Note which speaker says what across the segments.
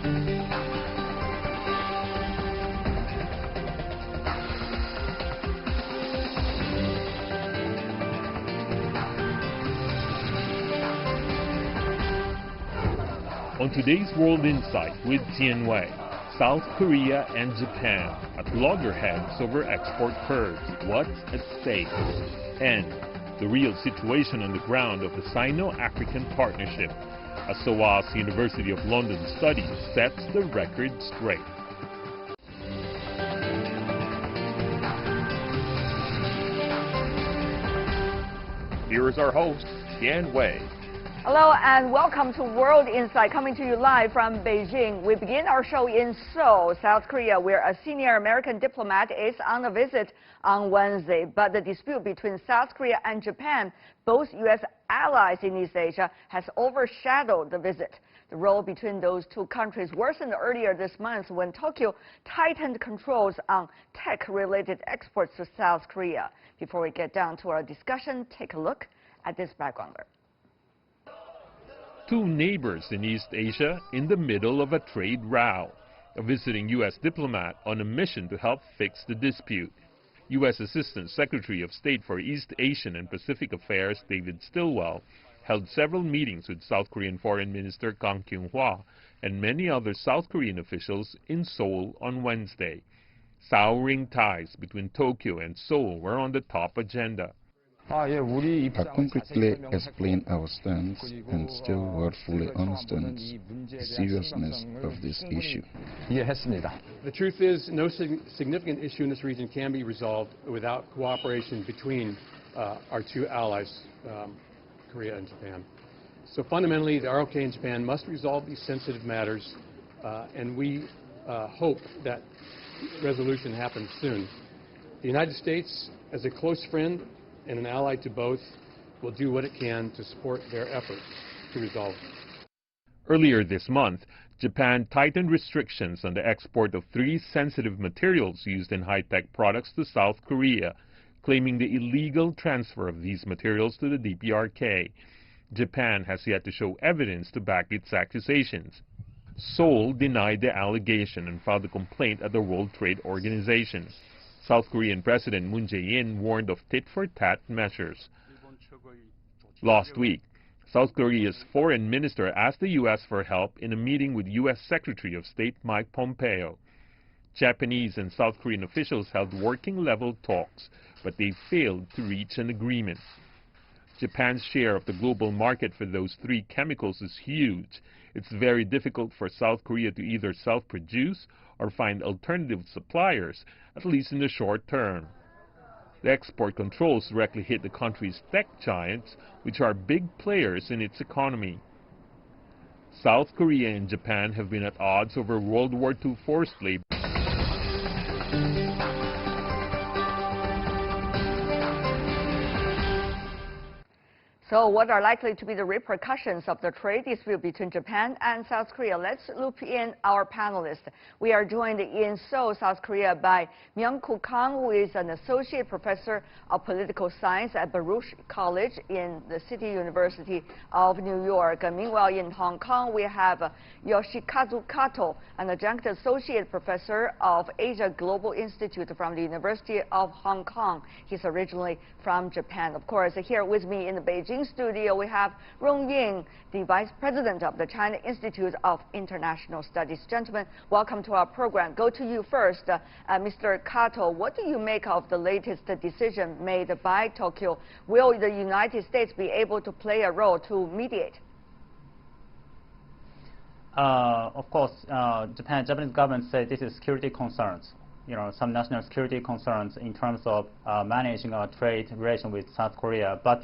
Speaker 1: On today's World Insight with Tianwei, South Korea and Japan at loggerheads over export curbs. What's at stake? And the real situation on the ground of the Sino-African partnership. A SOAS University of London study sets the record straight. Here is our host, Tianwei.
Speaker 2: Hello and welcome to World Insight, coming to you live from Beijing. We begin our show in Seoul, South Korea, where a senior American diplomat is on a visit on Wednesday. But the dispute between South Korea and Japan, both U.S. allies in East Asia, has overshadowed the visit. The row between those two countries worsened earlier this month when Tokyo tightened controls on tech-related exports to South Korea. Before we get down to our discussion, take a look at this backgrounder.
Speaker 1: Two neighbors in East Asia in the middle of a trade row. A visiting U.S. diplomat on a mission to help fix the dispute. U.S. Assistant Secretary of State for East Asian and Pacific Affairs David Stilwell held several meetings with South Korean Foreign Minister Kang Kyung-hwa and many other South Korean officials in Seoul on Wednesday. Souring ties between Tokyo and Seoul were on the top agenda.
Speaker 3: I concretely explain our stance and still world fully understands the seriousness of this issue.
Speaker 4: The truth is, no significant issue in this region can be resolved without cooperation between our two allies, Korea and Japan. So fundamentally, the ROK and Japan must resolve these sensitive matters, and we hope that resolution happens soon. The United States, as a close friend and an ally to both, will do what it can to support their efforts to resolve.
Speaker 1: Earlier this month, Japan tightened restrictions on the export of 3 sensitive materials used in high-tech products to South Korea, claiming the illegal transfer of these materials to the DPRK. Japan has yet to show evidence to back its accusations. Seoul denied the allegation and filed a complaint at the World Trade Organization. South Korean President Moon Jae-in warned of tit-for-tat measures. Last week, South Korea's foreign minister asked the U.S. for help in a meeting with U.S. Secretary of State Mike Pompeo. Japanese and South Korean officials held working-level talks, but they failed to reach an agreement. Japan's share of the global market for those 3 chemicals is huge. It's very difficult for South Korea to either self-produce or find alternative suppliers, at least in the short term. The export controls directly hit the country's tech giants, which are big players in its economy. South Korea and Japan have been at odds over World War II forced labor.
Speaker 2: So what are likely to be the repercussions of the trade dispute between Japan and South Korea? Let's loop in our panelists. We are joined in Seoul, South Korea by Myung-Koo Kang, who is an associate professor of political science at Baruch College in the City University of New York. Meanwhile, in Hong Kong, we have Yoshikazu Kato, an adjunct associate professor of Asia Global Institute from the University of Hong Kong. He's originally from Japan. Of course, here with me in the Beijing studio, we have Rong Ying, the Vice President of the China Institute of International Studies. Gentlemen, welcome to our program. Go to you first. Mr. Kato, what do you make of the latest decision made by Tokyo? Will the United States be able to play a role to mediate?
Speaker 5: Of course, Japanese government said this is security concerns. Some national security concerns in terms of managing our trade relation with South Korea. But,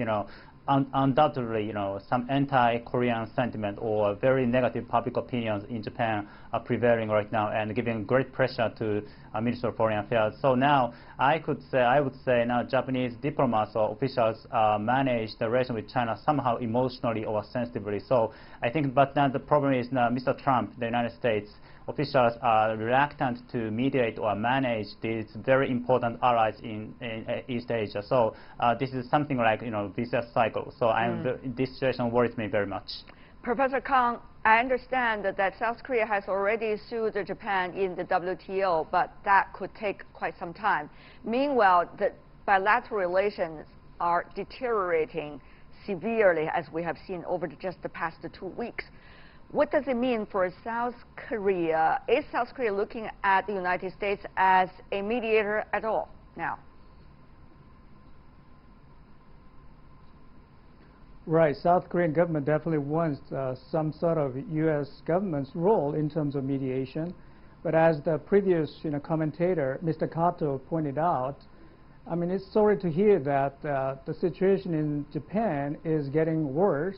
Speaker 5: undoubtedly, some anti-Korean sentiment or very negative public opinions in Japan are prevailing right now and giving great pressure to Minister of Foreign Affairs. So now, I would say now Japanese diplomats or officials manage the relation with China somehow emotionally or sensitively. So I think, but now the problem is now Mr. Trump, the United States, officials are reluctant to mediate or manage these very important allies in East Asia. So this is something like vicious cycle. So this situation worries me very much.
Speaker 2: Professor Kang, I understand that South Korea has already sued Japan in the WTO, but that could take quite some time. Meanwhile, the bilateral relations are deteriorating severely, as we have seen over just the past 2 weeks. What does it mean for South Korea? Is South Korea looking at the United States as a mediator at all now?
Speaker 6: Right. South Korean government definitely wants some sort of U.S. government's role in terms of mediation. But as the previous commentator, Mr. Kato, pointed out, I mean, it's sorry to hear that the situation in Japan is getting worse.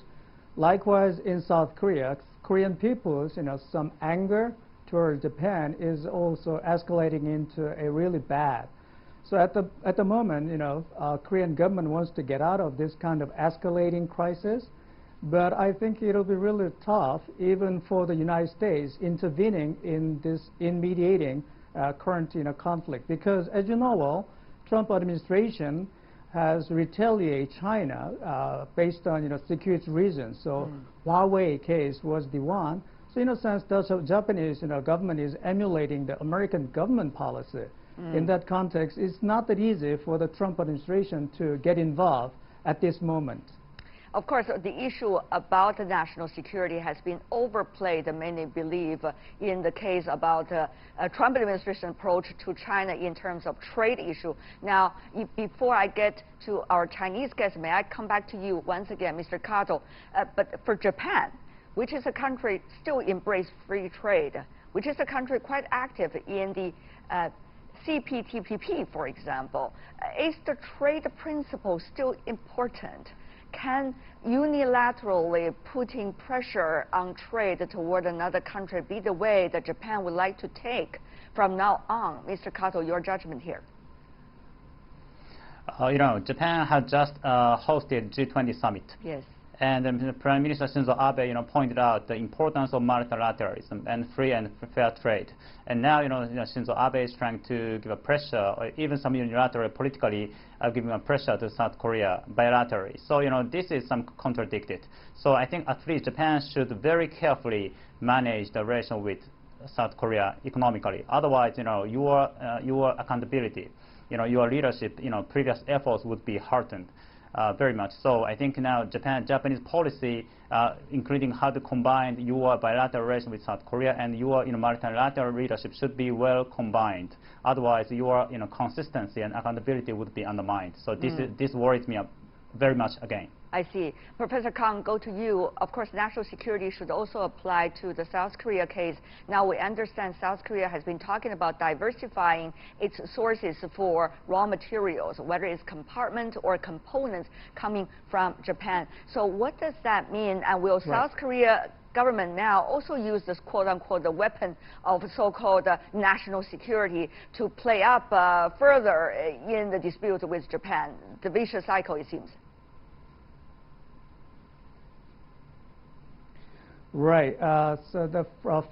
Speaker 6: Likewise, in South Korea, Korean people's, some anger toward Japan is also escalating into a really bad. So at the moment, Korean government wants to get out of this kind of escalating crisis, but I think it'll be really tough, even for the United States, intervening in mediating current conflict, because as you know well, Trump administration has retaliated China based on security reasons. So Huawei case was the one. So in a sense, the Japanese government is emulating the American government policy. In that context, it's not that easy for the Trump administration to get involved at this moment.
Speaker 2: Of course, the issue about the national security has been overplayed, many believe, in the case about Trump administration approach to China in terms of trade issue. Now, before I get to our Chinese guest, may I come back to you once again, Mr. Kato? But for Japan, which is a country still embrace free trade, which is a country quite active in the CPTPP, for example, is the trade principle still important? Can unilaterally putting pressure on trade toward another country be the way that Japan would like to take from now on? Mr. Kato, your judgment here.
Speaker 5: Japan had just hosted G20 summit.
Speaker 2: Yes.
Speaker 5: And Prime Minister Shinzo Abe, pointed out the importance of multilateralism and free and fair trade. And now, Shinzo Abe is trying to give a pressure, or even some unilateral politically giving a pressure to South Korea bilaterally. So, this is some contradicted. So I think at least Japan should very carefully manage the relation with South Korea economically. Otherwise, your accountability, your leadership, previous efforts would be hardened. Very much so. I think now Japanese policy, including how to combine your bilateral relation with South Korea and your multilateral leadership, should be well combined. Otherwise, your consistency and accountability would be undermined. So this worries me very much again.
Speaker 2: I see. Professor Kang, go to you. Of course, national security should also apply to the South Korea case. Now, we understand South Korea has been talking about diversifying its sources for raw materials, whether it's compartment or components coming from Japan. So what does that mean? And will South Korea government now also use this quote-unquote the weapon of so-called national security to play up further in the dispute with Japan? The vicious cycle, it seems.
Speaker 6: Right.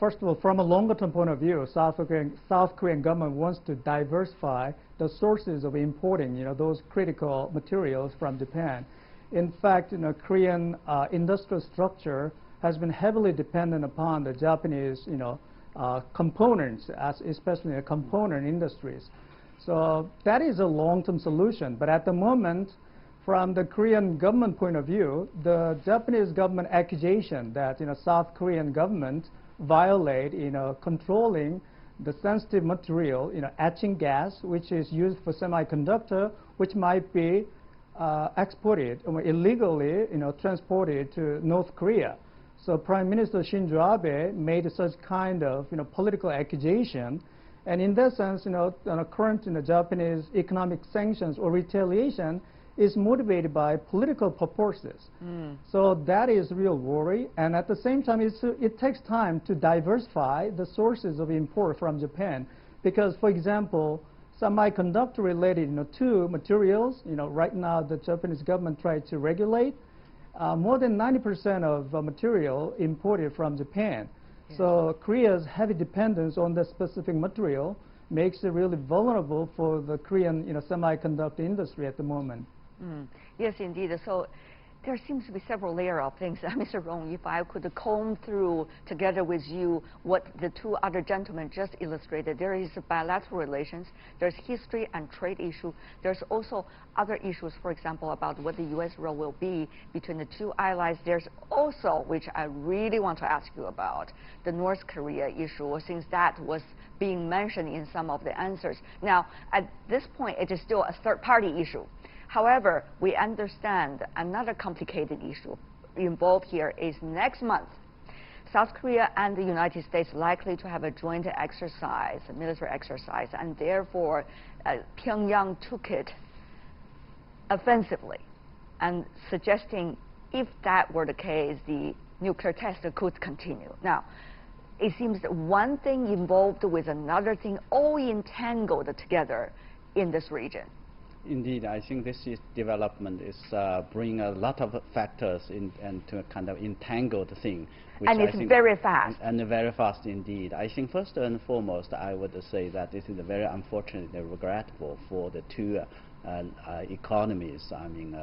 Speaker 6: First of all, from a longer-term point of view, South Korean government wants to diversify the sources of importing, those critical materials from Japan. In fact, Korean industrial structure has been heavily dependent upon the Japanese, components, especially the component industries. So that is a long-term solution. But at the moment, from the Korean government point of view, the Japanese government accusation that South Korean government violate controlling the sensitive material, etching gas, which is used for semiconductor, which might be exported or illegally transported to North Korea. So Prime Minister Shinzo Abe made such kind of political accusation, and in that sense, current Japanese economic sanctions or retaliation is motivated by political purposes. So that is real worry. And at the same time, it takes time to diversify the sources of import from Japan. Because, for example, semiconductor-related two materials, right now the Japanese government tried to regulate more than 90% of material imported from Japan. Yes. So Korea's heavy dependence on the specific material makes it really vulnerable for the Korean semiconductor industry at the moment.
Speaker 2: Yes, indeed. So there seems to be several layers of things. Mr. Rong, if I could comb through together with you what the two other gentlemen just illustrated, there is bilateral relations, there's history and trade issue, there's also other issues, for example, about what the U.S. role will be between the two allies. There's also, which I really want to ask you about, the North Korea issue, since that was being mentioned in some of the answers. Now, at this point, it is still a third-party issue. However, we understand another complicated issue involved here is next month, South Korea and the United States likely to have a joint exercise, a military exercise, and therefore Pyongyang took it offensively and suggesting if that were the case, the nuclear test could continue. Now, it seems that one thing involved with another thing, all entangled together in this region.
Speaker 7: Indeed, I think this development is bringing a lot of factors into a kind of entangled thing. Which
Speaker 2: and it's very fast.
Speaker 7: And very fast indeed. I think first and foremost, I would say that this is very unfortunate and regrettable for the two economies, I mean,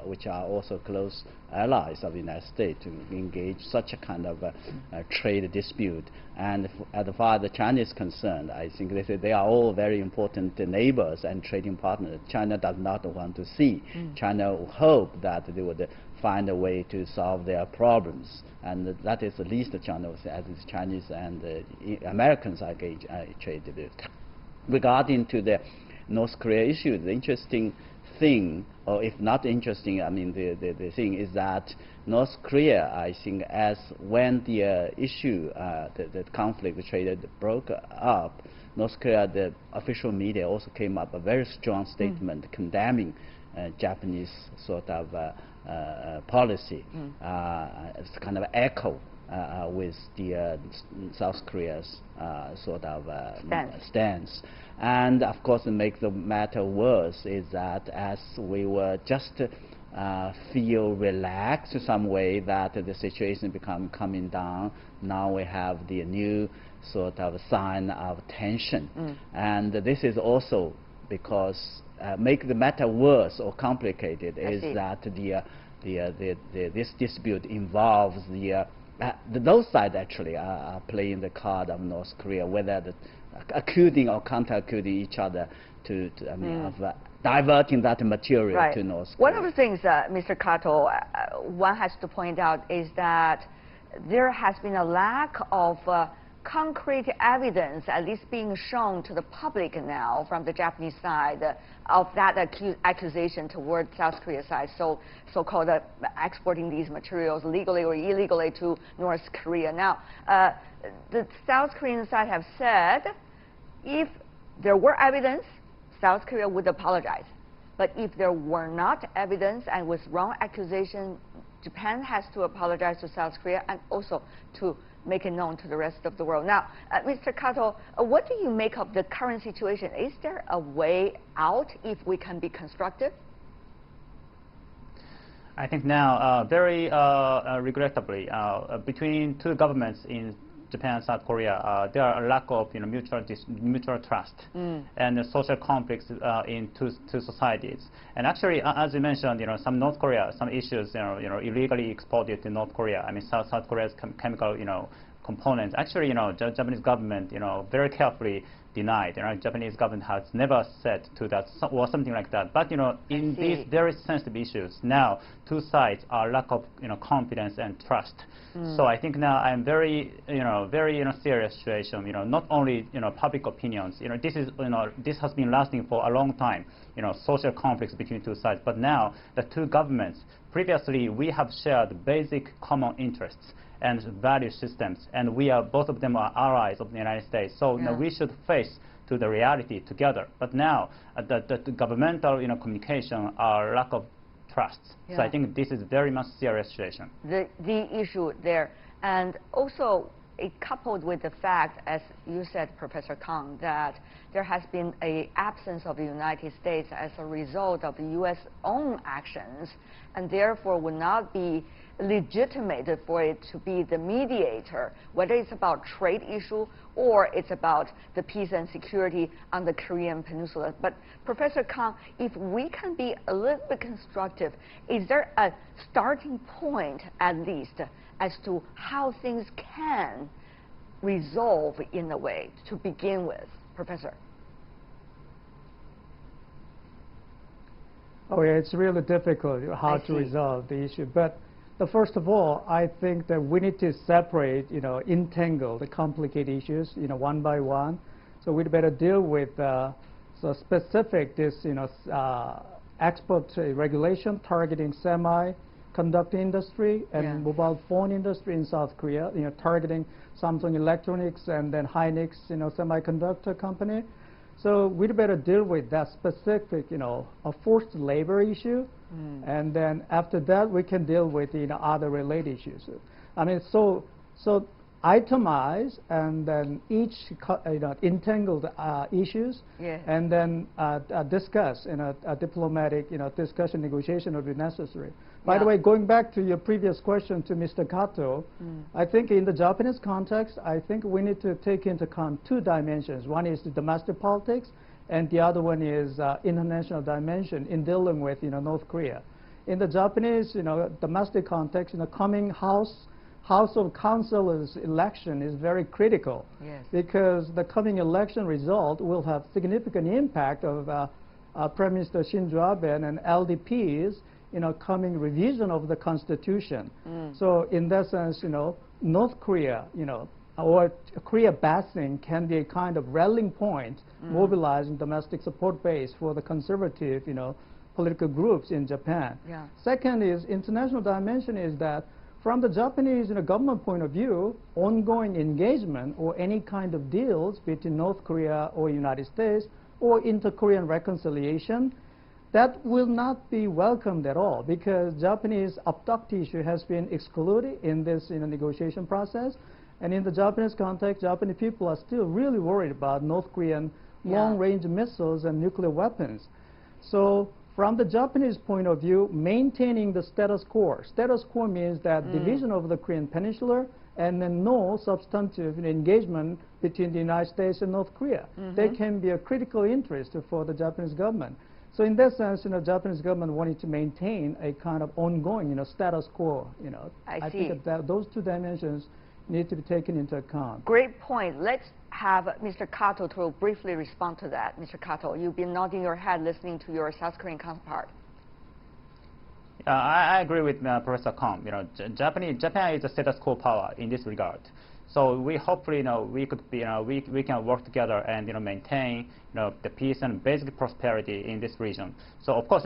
Speaker 7: which are also close allies of the United States, to engage such a kind of trade dispute. And as far as the China is concerned, I think they are all very important neighbors and trading partners. China does not want to see. China hope that they would find a way to solve their problems, and that is the least China, as is Chinese and Americans are trade with. Regarding to the North Korea issue, the interesting thing, or if not interesting, I mean the thing is that North Korea, I think, as when the issue, the conflict, the trade broke up, North Korea, the official media also came up a very strong statement condemning Japanese sort of policy. It's kind of echo with the South Korea's sort of stance. And of course, to make the matter worse is that as we were just feel relaxed in some way that the situation coming down, now we have the new sort of sign of tension. And this is also because make the matter worse or complicated is that this dispute involves those sides actually are playing the card of North Korea, whether accusing or counter-accusing each other to I mean, of diverting that material to North Korea.
Speaker 2: One of the things, Mr. Kato, one has to point out is that there has been a lack of concrete evidence, at least being shown to the public now from the Japanese side, of that accusation towards South Korea side, so-called exporting these materials legally or illegally to North Korea. Now, the South Korean side have said if there were evidence, South Korea would apologize. But if there were not evidence and was wrong accusation, Japan has to apologize to South Korea and also to make it known to the rest of the world. Now, Mr. Kato, what do you make of the current situation? Is there a way out if we can be constructive?
Speaker 5: I think now, very regrettably, between two governments in Japan and South Korea, there are a lack of mutual trust and social conflicts in two societies. And actually, as you mentioned, some North Korea, some issues, illegally exported to North Korea. I mean, South Korea's chemical, components. Actually, the Japanese government, very carefully denied. Japanese government has never said to that or something like that. But in these very sensitive issues, now two sides are lack of confidence and trust. So I think now I'm very very serious situation. Not only public opinions. This is this has been lasting for a long time. Social conflicts between two sides. But now the two governments. Previously, we have shared basic common interests and value systems, and both of them are allies of the United States. So we should face to the reality together. But now the governmental communication are lack of trust. So I think this is very much serious situation.
Speaker 2: The issue there, and also it coupled with the fact, as you said, Professor Kang, that there has been an absence of the United States as a result of the U.S. own actions, and therefore would not be legitimate for it to be the mediator, whether it's about trade issue or it's about the peace and security on the Korean Peninsula. But Professor Kang, if we can be a little bit constructive, is there a starting point at least as to how things can resolve in a way to begin with, Professor?
Speaker 6: Oh yeah, it's really difficult how to resolve the issue. But first of all, I think that we need to separate, entangle the complicated issues, one by one. So we'd better deal with so specific export regulation targeting semiconductor industry and mobile phone industry in South Korea, targeting Samsung Electronics and then Hynix, semiconductor company. So we'd better deal with that specific, a forced labor issue, and then after that we can deal with other related issues. I mean, so itemize and then each entangled issues, and then discuss a diplomatic discussion negotiation would be necessary. By the way, going back to your previous question to Mr. Kato, I think in the Japanese context, I think we need to take into account two dimensions. One is the domestic politics, and the other one is international dimension in dealing with North Korea. In the Japanese domestic context, coming House of Councilors election is very critical, because the coming election result will have significant impact of Prime Minister Shinzo Abe and LDP's coming revision of the Constitution. So in that sense, North Korea, or Korea Basin can be a kind of rallying point, mobilizing domestic support base for the conservative, political groups in Japan. Second is international dimension is that from the Japanese government point of view, ongoing engagement or any kind of deals between North Korea or United States or inter-Korean reconciliation, that will not be welcomed at all, because Japanese abduct issue has been excluded in this negotiation process. And in the Japanese context, Japanese people are still really worried about North Korean long-range missiles and nuclear weapons. So from the Japanese point of view, maintaining the status quo. Status quo means that division of the Korean Peninsula and then no substantive engagement between the United States and North Korea. They can be a critical interest for the Japanese government. So in that sense, Japanese government wanted to maintain a kind of ongoing, status quo. I think that those two dimensions need to be taken into account.
Speaker 2: Great point. Let's have Mr. Kato to briefly respond to that. Mr. Kato, you've been nodding your head listening to your South Korean counterpart.
Speaker 5: I agree with Professor Kang. Japan is a status quo power in this regard. So we hopefully, we could be, we can work together and maintain, the peace and basic prosperity in this region. So of course,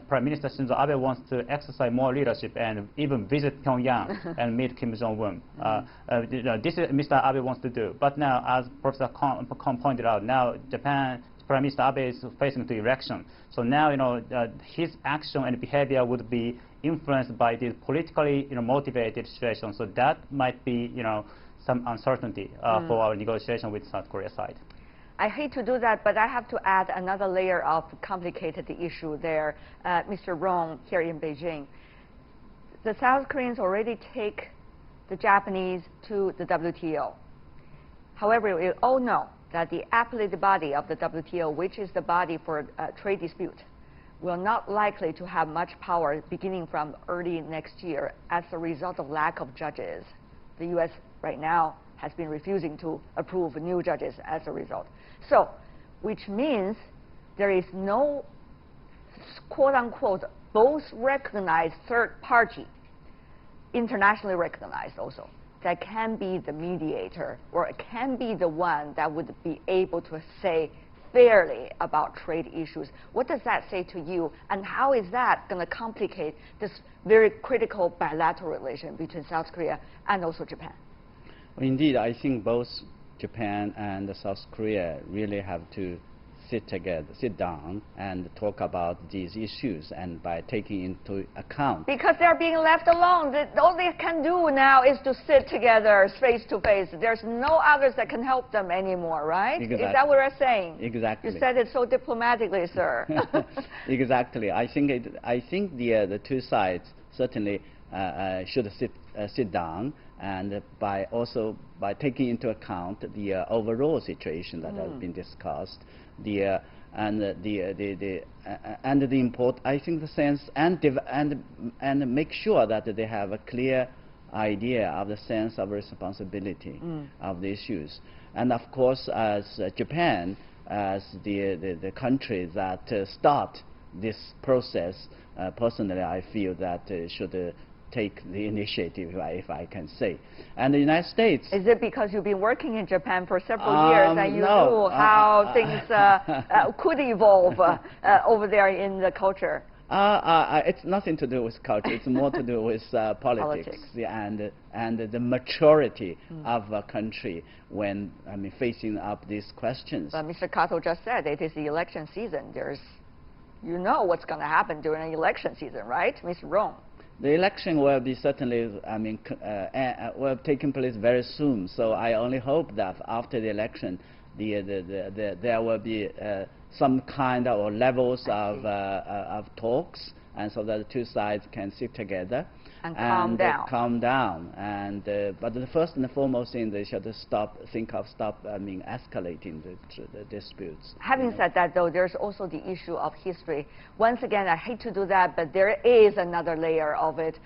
Speaker 5: Prime Minister Shinzo Abe wants to exercise more leadership and even visit Pyongyang and meet Kim Jong-un. This is Mr. Abe wants to do. But now, as Professor Kang pointed out, now Japan Prime Minister Abe is facing the election. So now, his action and behavior would be influenced by this politically, motivated situation. So that might be, some uncertainty for our negotiation with South Korea side.
Speaker 2: I hate to do that, but I have to add another layer of complicated issue there. Mr. Rong, here in Beijing, the South Koreans already take the Japanese to the WTO. However, we all know that the appellate body of the WTO, which is the body for trade dispute, will not likely to have much power beginning from early next year as a result of lack of judges. The U.S. right now has been refusing to approve new judges as a result. So, which means there is no, quote-unquote, both recognized third party, internationally recognized also, that can be the mediator or can be the one that would be able to say fairly about trade issues. What does that say to you, and how is that going to complicate this very critical bilateral relation between South Korea and also Japan?
Speaker 7: Well, indeed, I think both Japan and South Korea really have to sit down and talk about these issues, and by taking into account.
Speaker 2: Because they're being left alone. All they can do now is to sit together face to face. There's no others that can help them anymore, right?
Speaker 7: Exactly.
Speaker 2: Is that what you're saying?
Speaker 7: Exactly.
Speaker 2: You said it so diplomatically, sir.
Speaker 7: Exactly. I think the two sides certainly should sit down, and by taking into account the overall situation that has been discussed, and the import, I think, the sense and make sure that they have a clear idea of the sense of responsibility of the issues. And of course, as Japan, as the country that start this process, personally, I feel that should take the initiative, if I can say. And the United States... Is
Speaker 2: it because you've been working in Japan for several years and you knew how things could evolve over there in the culture?
Speaker 7: It's nothing to do with culture. It's more to do with politics. And the maturity of a country when facing up these questions.
Speaker 2: But Mr. Kato just said it is the election season. You know what's going to happen during an election season, right, Ms. Rong?
Speaker 7: The election will be certainly, will taking place very soon. So I only hope that after the election, there will be some kind of levels of talks, and so that the two sides can sit together
Speaker 2: and
Speaker 7: calm down. And but the first and the foremost thing, they should stop escalating the disputes.
Speaker 2: Having said that, though, there's also the issue of history. Once again, I hate to do that, but there is another layer of it,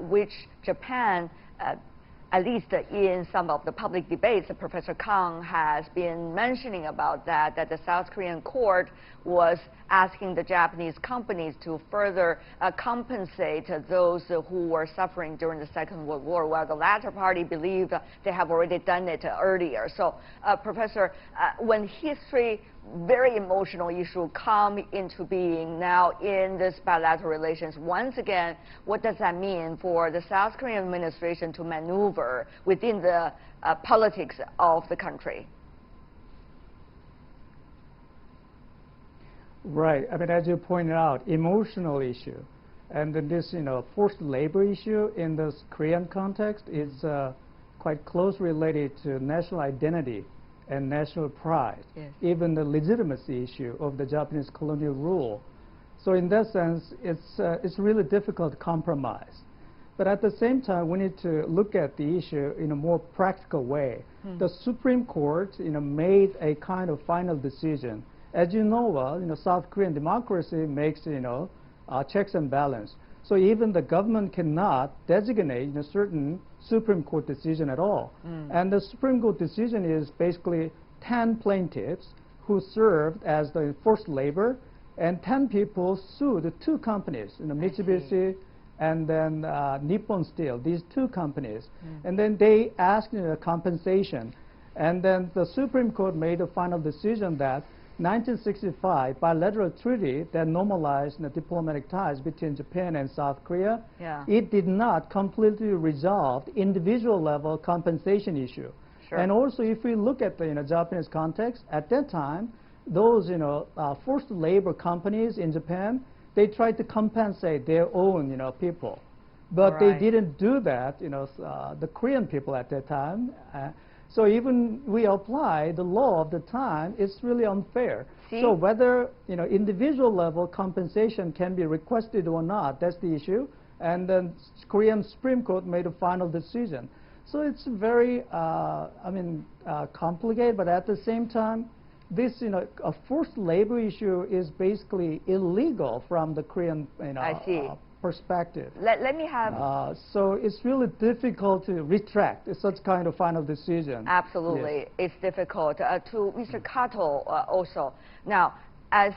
Speaker 2: which Japan, at least in some of the public debates, Professor Kang has been mentioning about that the South Korean court was asking the Japanese companies to further compensate those who were suffering during the Second World War, while the latter party believed they have already done it earlier. So, Professor, when history, very emotional issue, come into being now in this bilateral relations, once again, what does that mean for the South Korean administration to maneuver within the politics of the country?
Speaker 6: Right. I mean, as you pointed out, emotional issue, and then this, forced labor issue in this Korean context is quite closely related to national identity and national pride, yes. Even the legitimacy issue of the Japanese colonial rule. So in that sense, it's really difficult to compromise. But at the same time, we need to look at the issue in a more practical way. The Supreme Court, made a kind of final decision. As you know well, South Korean democracy makes, checks and balance. So even the government cannot designate a certain Supreme Court decision at all. And the Supreme Court decision is basically 10 plaintiffs who served as the forced labor, and 10 people sued 2 companies, Mitsubishi and then Nippon Steel, these 2 companies. And then they asked compensation. And then the Supreme Court made a final decision that 1965 bilateral treaty that normalized the diplomatic ties between Japan and South Korea, it did not completely resolve the individual level compensation issue. Sure. And also, if we look at the Japanese context, at that time, those forced labor companies in Japan, they tried to compensate their own people, but they didn't do that. The Korean people at that time. So even we apply the law of the time, it's really unfair. See? So whether individual level compensation can be requested or not, that's the issue. And then Korean Supreme Court made a final decision. So it's very, complicated. But at the same time, this a forced labor issue is basically illegal from the Korean perspective.
Speaker 2: Let me have...
Speaker 6: so it's really difficult to retract such kind of final decision.
Speaker 2: Absolutely. Yes. It's difficult. To Mr. Kato also. Now, as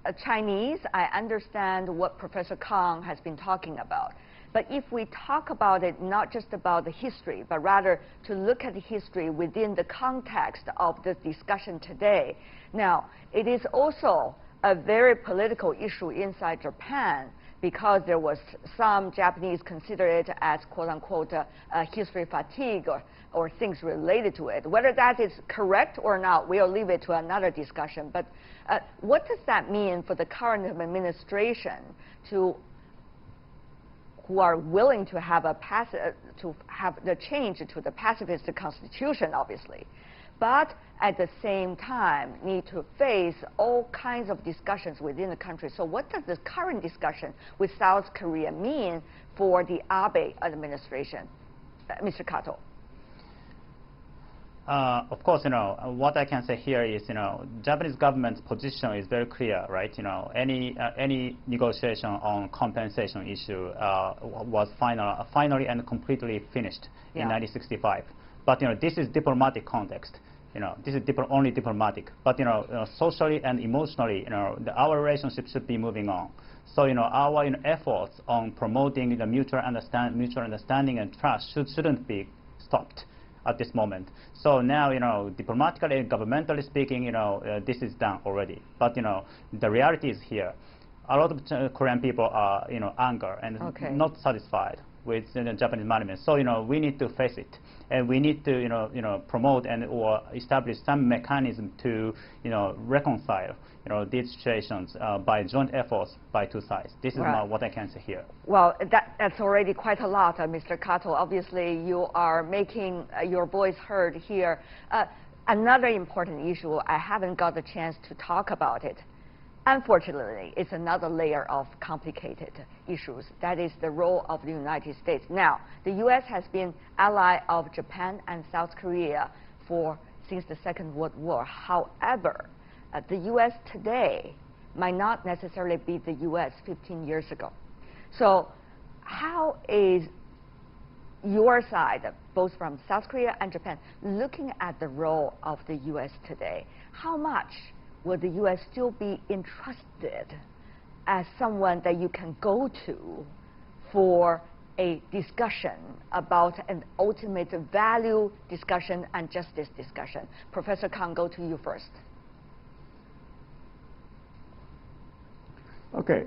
Speaker 2: a Chinese, I understand what Professor Kang has been talking about. But if we talk about it, not just about the history, but rather to look at the history within the context of this discussion today. Now, it is also a very political issue inside Japan because there was some Japanese consider it as quote-unquote history fatigue or things related to it. Whether that is correct or not, we'll leave it to another discussion. But what does that mean for the current administration who are willing to have the change to the pacifist constitution, obviously, but at the same time need to face all kinds of discussions within the country? So what does the current discussion with South Korea mean for the Abe administration? Mr. Kato.
Speaker 5: Of course, what I can say here is, Japanese government's position is very clear, right? Any negotiation on compensation issue was finally and completely finished in 1965. But this is diplomatic context. This is only diplomatic. But socially and emotionally, our relationship should be moving on. So our efforts on promoting the mutual understanding and trust shouldn't be stopped at this moment. So now, diplomatically and governmentally speaking, this is done already. But the reality is here. A lot of Korean people are, angry and not satisfied with the Japanese management. So we need to face it, and we need to promote or establish some mechanism to reconcile these situations by joint efforts by two sides. This is what I can say here.
Speaker 2: Well, that's already quite a lot, Mr. Kato. Obviously, you are making your voice heard here. Another important issue, I haven't got the chance to talk about it. Unfortunately, it's another layer of complicated issues. That is the role of the United States. Now, the U.S. has been ally of Japan and South Korea since the Second World War. However, the U.S. today might not necessarily be the U.S. 15 years ago. So how is your side, both from South Korea and Japan, looking at the role of the U.S. today? How much will the U.S. still be entrusted as someone that you can go to for a discussion about an ultimate value discussion and justice discussion? Professor Kang, go to you first.
Speaker 6: Okay,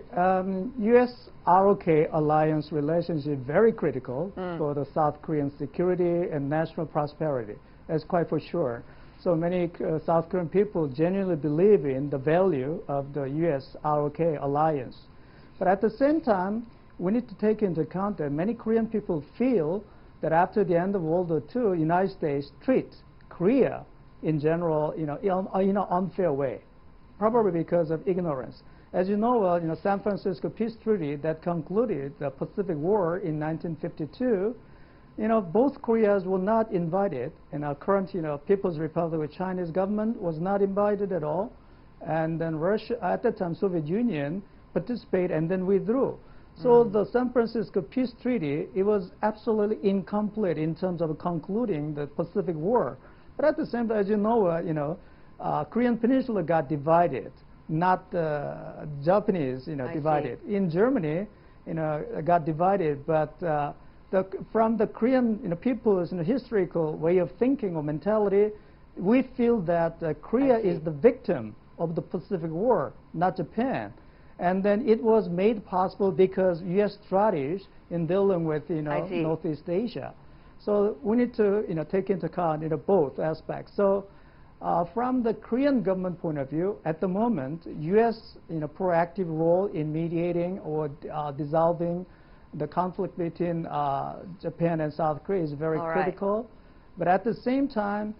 Speaker 6: U.S.-ROK alliance relationship very critical for the South Korean security and national prosperity. That's quite for sure. So many South Korean people genuinely believe in the value of the U.S.-ROK alliance. But at the same time, we need to take into account that many Korean people feel that after the end of World War II, United States treat Korea in general, in an unfair way, probably because of ignorance. As you know, San Francisco Peace Treaty that concluded the Pacific War in 1952, both Koreas were not invited, and our current, People's Republic of China's government was not invited at all, and then Russia, at the time, Soviet Union, participated and then withdrew. So the San Francisco Peace Treaty, it was absolutely incomplete in terms of concluding the Pacific War. But at the same time, as you know, Korean Peninsula got divided, not Japanese, divided. In Germany, got divided, but from the Korean people's historical way of thinking or mentality, we feel that Korea is the victim of the Pacific War, not Japan. And then it was made possible because U.S. strategies in dealing with Northeast Asia. So we need to take into account both aspects. So from the Korean government point of view, at the moment, U.S. proactive role in mediating or dissolving the conflict between Japan and South Korea is very critical. But at the same time,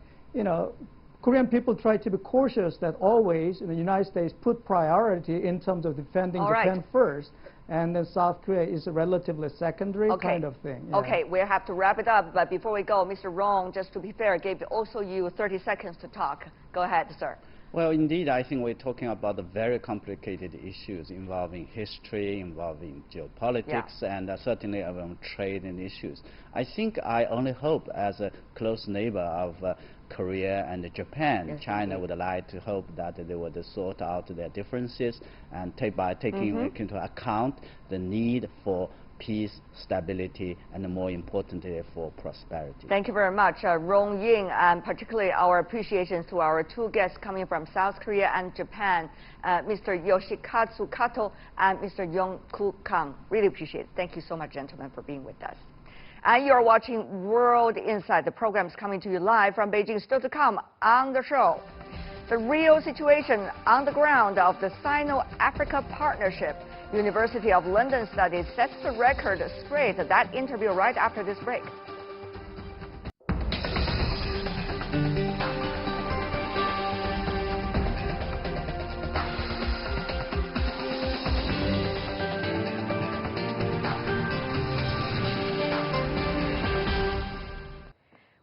Speaker 6: Korean people try to be cautious that always the United States put priority in terms of defending Japan first, and then South Korea is a relatively secondary kind of thing.
Speaker 2: Okay, we have to wrap it up, but before we go, Mr. Rong, just to be fair, gave also you 30 seconds to talk. Go ahead, sir.
Speaker 7: Well, indeed, I think we're talking about the very complicated issues involving history, involving geopolitics, and certainly around trade and issues. I think I only hope, as a close neighbor of Korea and Japan, China would like to hope that they would sort out their differences and by taking into account the need for peace, stability, and more importantly, for prosperity.
Speaker 2: Thank you very much, Rong Ying, and particularly our appreciations to our two guests coming from South Korea and Japan, Mr. Yoshikatsu Kato and Mr. Yong-Koo Kang. Really appreciate it. Thank you so much, gentlemen, for being with us. And you're watching World Insight. The program is coming to you live from Beijing. Still to come on the show, the real situation on the ground of the Sino-Africa partnership. University of London study sets the record straight. That interview right after this break.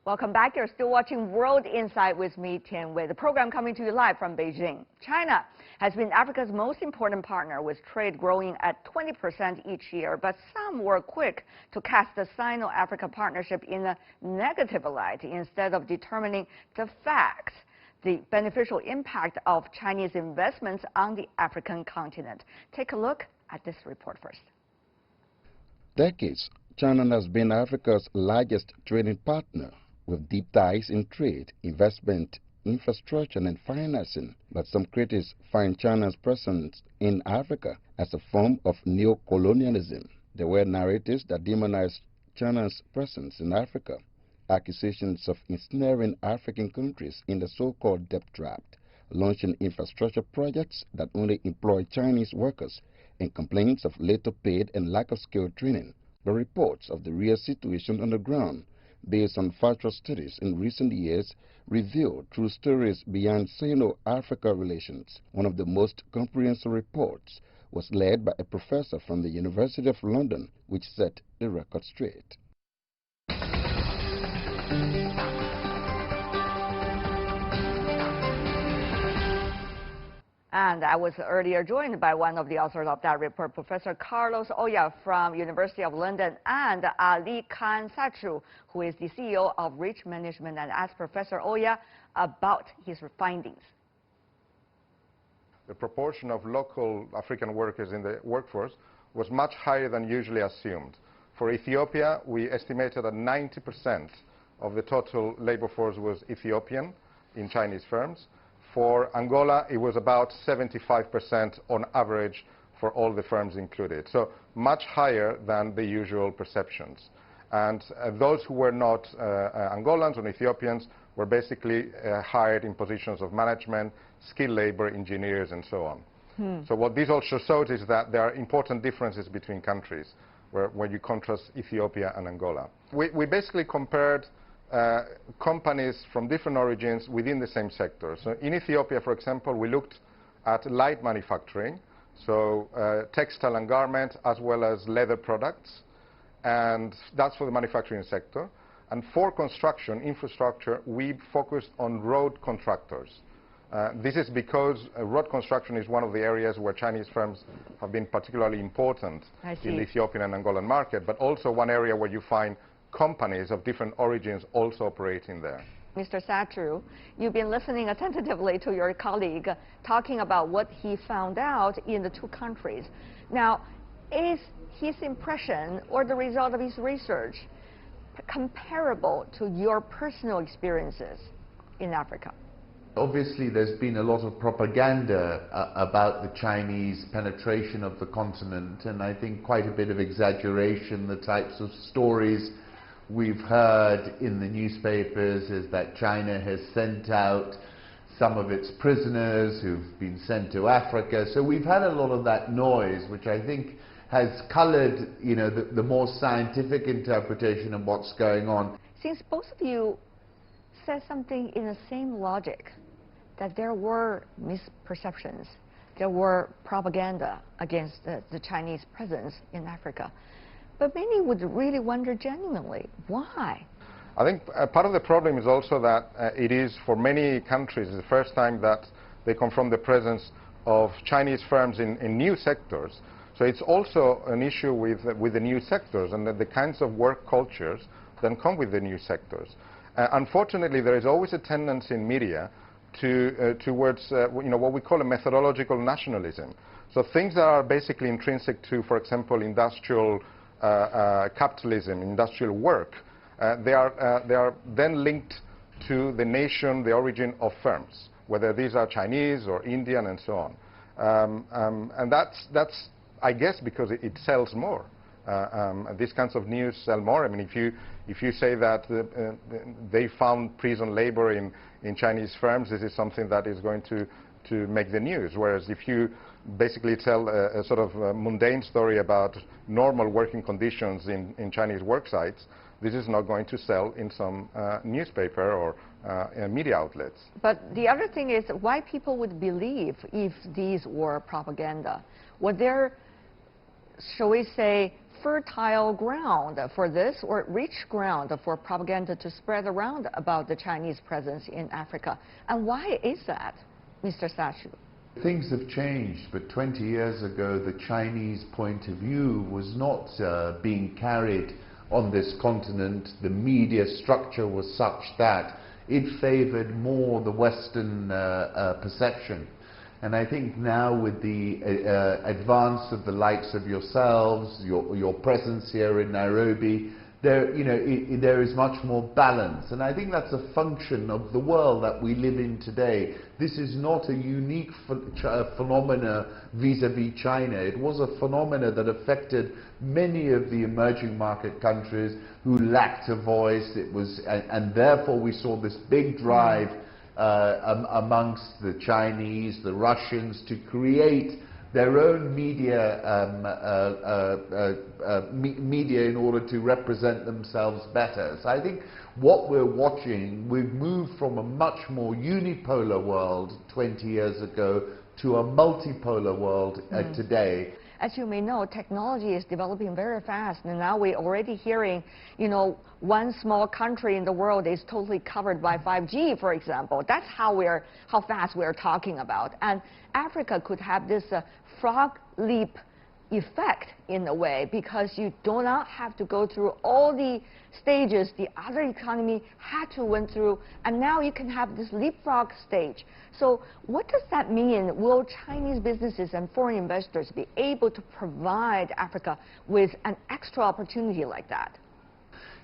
Speaker 2: Welcome back. You're still watching World Insight with me, Tian Wei. The program coming to you live from Beijing. China has been Africa's most important partner, with trade growing at 20% each year. But some were quick to cast the Sino-Africa partnership in a negative light instead of determining the facts, the beneficial impact of Chinese investments on the African continent. Take a look at this report first.
Speaker 3: Decades, China has been Africa's largest trading partner, with deep ties in trade, investment, infrastructure, and financing. But some critics find China's presence in Africa as a form of neo-colonialism. There were narratives that demonized China's presence in Africa, accusations of ensnaring African countries in the so-called debt trap, launching infrastructure projects that only employ Chinese workers, and complaints of little paid and lack of skilled training. The reports of the real situation on the ground, based on factual studies in recent years, reveal true stories beyond Sino-Africa relations. One of the most comprehensive reports was led by a professor from the University of London, which set the record straight.
Speaker 2: And I was earlier joined by one of the authors of that report, Professor Carlos Oya from University of London, and Ali Khan Sachu, who is the CEO of Rich Management, and asked Professor Oya about his findings.
Speaker 8: The proportion of local African workers in the workforce was much higher than usually assumed. For Ethiopia, we estimated that 90% of the total labor force was Ethiopian in Chinese firms. For Angola, it was about 75% on average for all the firms included. So much higher than the usual perceptions. And those who were not Angolans or Ethiopians were basically hired in positions of management, skilled labor, engineers, and so on. So what this also shows is that there are important differences between countries when you contrast Ethiopia and Angola. We basically compared companies from different origins within the same sector. So in Ethiopia, for example, we looked at light manufacturing, so textile and garment, as well as leather products, and that's for the manufacturing sector. And for construction, infrastructure, we focused on road contractors. This is because road construction is one of the areas where Chinese firms have been particularly important in the Ethiopian and Angolan market, but also one area where you find companies of different origins also operating there.
Speaker 2: Mr. Sachu, you've been listening attentively to your colleague talking about what he found out in the two countries. Now, is his impression or the result of his research comparable to your personal experiences in Africa?
Speaker 9: Obviously, there's been a lot of propaganda about the Chinese penetration of the continent, and I think quite a bit of exaggeration. The types of stories we've heard in the newspapers is that China has sent out some of its prisoners who've been sent to Africa. So we've had a lot of that noise, which I think has colored, you know, the more scientific interpretation of what's going on.
Speaker 2: Since both of you said something in the same logic, that there were misperceptions, there were propaganda against the Chinese presence in Africa, but many would really wonder genuinely, why?
Speaker 8: I think part of the problem is also that it is, for many countries, the first time that they confront the presence of Chinese firms in new sectors. So it's also an issue with the new sectors and the kinds of work cultures that come with the new sectors. Unfortunately, there is always a tendency in media towards you know, what we call a methodological nationalism. So things that are basically intrinsic to, for example, industrial capitalism, industrial work, they are then linked to the nation, the origin of firms, whether these are Chinese or Indian and so on. And that's, I guess, because it sells more. These kinds of news sell more. I mean, if you say that they found prison labor in Chinese firms, this is something that is going to make the news. Whereas if you basically tell a sort of mundane story about normal working conditions in Chinese work sites, this is not going to sell in some newspaper or media outlets.
Speaker 2: But the other thing is why people would believe if these were propaganda. Was there, shall we say, fertile ground for this, or rich ground for propaganda to spread around about the Chinese presence in Africa? And why is that, Mr. Sachu?
Speaker 9: Things have changed, but 20 years ago the Chinese point of view was not being carried on this continent. The media structure was such that it favored more the Western perception. And I think now with the advance of the likes of yourselves, your presence here in Nairobi, there is much more balance. And I think that's a function of the world that we live in today. This is not a unique phenomena vis-à-vis China. It was a phenomena that affected many of the emerging market countries who lacked a voice. And therefore we saw this big drive amongst the Chinese, the Russians, to create their own media in order to represent themselves better. So I think what we're watching, we've moved from a much more unipolar world 20 years ago to a multipolar world today.
Speaker 2: As you may know, technology is developing very fast, and now we're already hearing, one small country in the world is totally covered by 5G, for example. That's how fast we're talking about. And Africa could have this frog leap effect in a way, because you do not have to go through all the stages the other economy had to went through, and now you can have this leapfrog stage. So what does that mean? Will Chinese businesses and foreign investors be able to provide Africa with an extra opportunity like that?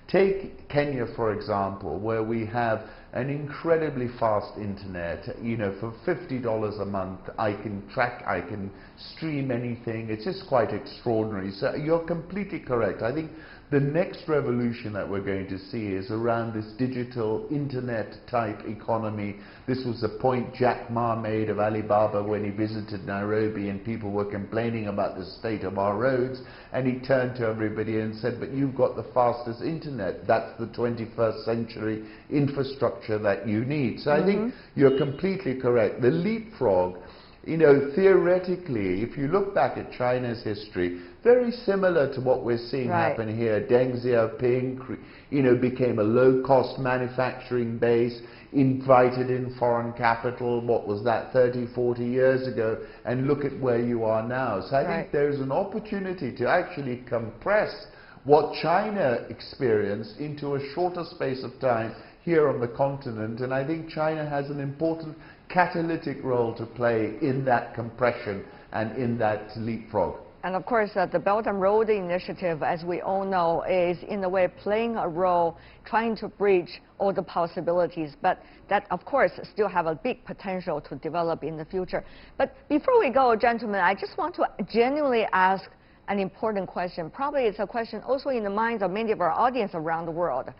Speaker 9: Take Kenya, for example, where we have an incredibly fast internet. For $50 a month, I can stream anything. It's just quite extraordinary. So you're completely correct. I think the next revolution that we're going to see is around this digital internet type economy. This was the point Jack Ma made of Alibaba when he visited Nairobi and people were complaining about the state of our roads, and he turned to everybody and said, but you've got the fastest internet. That's the 21st century infrastructure that you need. So I think you're completely correct. The leapfrog, theoretically, if you look back at China's history, very similar to what we're seeing happen here. Deng Xiaoping, became a low-cost manufacturing base, invited in foreign capital, what was that, 30, 40 years ago, and look at where you are now. So I think there's an opportunity to actually compress what China experienced into a shorter space of time here on the continent, and I think China has an important catalytic role to play in that compression and in that leapfrog.
Speaker 2: And of course, the Belt and Road Initiative, as we all know, is in a way playing a role trying to bridge all the possibilities, but that, of course, still have a big potential to develop in the future. But before we go, gentlemen, I just want to genuinely ask an important question. Probably it's a question also in the minds of many of our audience around the world.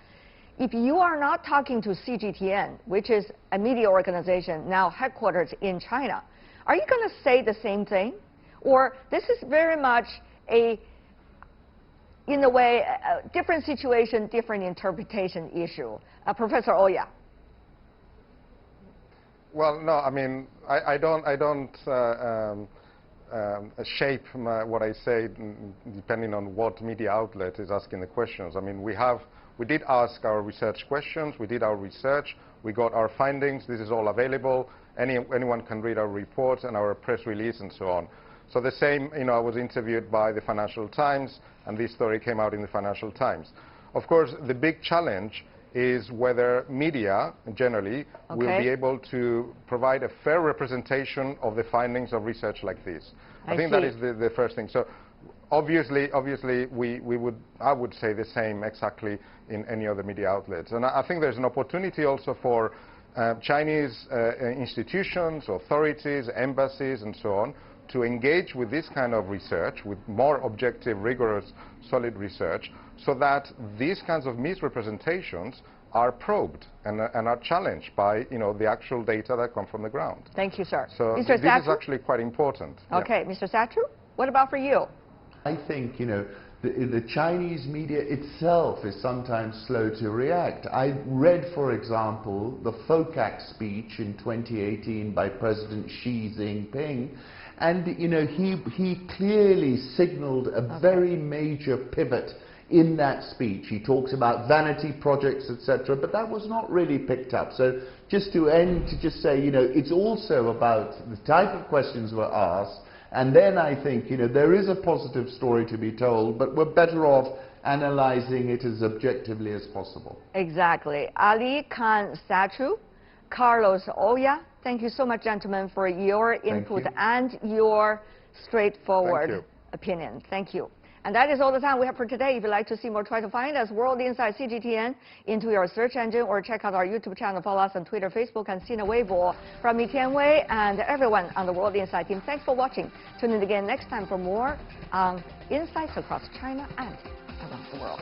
Speaker 2: If you are not talking to CGTN, which is a media organization now headquartered in China, are you going to say the same thing? Or this is very much in a way, a different situation, different interpretation issue. Professor Oya.
Speaker 8: Well, no, I mean, I don't shape what I say depending on what media outlet is asking the questions. I mean, we did ask our research questions, we did our research, we got our findings, this is all available, anyone can read our reports and our press release and so on. So the same, I was interviewed by the Financial Times, and this story came out in the Financial Times. Of course, the big challenge is whether media, generally, will be able to provide a fair representation of the findings of research like this. I think that is the first thing. So Obviously, I would say the same exactly in any other media outlets. And I think there's an opportunity also for Chinese institutions, authorities, embassies, and so on, to engage with this kind of research, with more objective, rigorous, solid research, so that these kinds of misrepresentations are probed and are challenged by, the actual data that come from the ground.
Speaker 2: Thank you, sir.
Speaker 8: So
Speaker 2: Mr.
Speaker 8: this
Speaker 2: Satru?
Speaker 8: is actually quite important.
Speaker 2: Okay,
Speaker 8: Yeah.
Speaker 2: Mr. Satru, what about for you?
Speaker 9: I think, the Chinese media itself is sometimes slow to react. I read, for example, the FOCAC speech in 2018 by President Xi Jinping, and, he clearly signaled a very major pivot in that speech. He talks about vanity projects, etc., but that was not really picked up. So just to end, to just say, it's also about the type of questions were asked, and then I think, there is a positive story to be told, but we're better off analyzing it as objectively as possible.
Speaker 2: Exactly. Ali Khan Satru, Carlos Oya, thank you so much, gentlemen, for your input and your straightforward opinion. Thank you. And that is all the time we have for today. If you'd like to see more, try to find us, World Insight CGTN, into your search engine, or check out our YouTube channel. Follow us on Twitter, Facebook, and Sina Weibo. From me, Tian Wei, and everyone on the World Insight team, thanks for watching. Tune in again next time for more insights across China and around the world.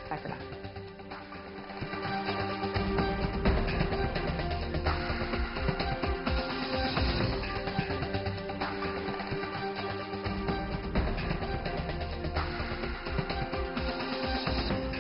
Speaker 2: Bye for now.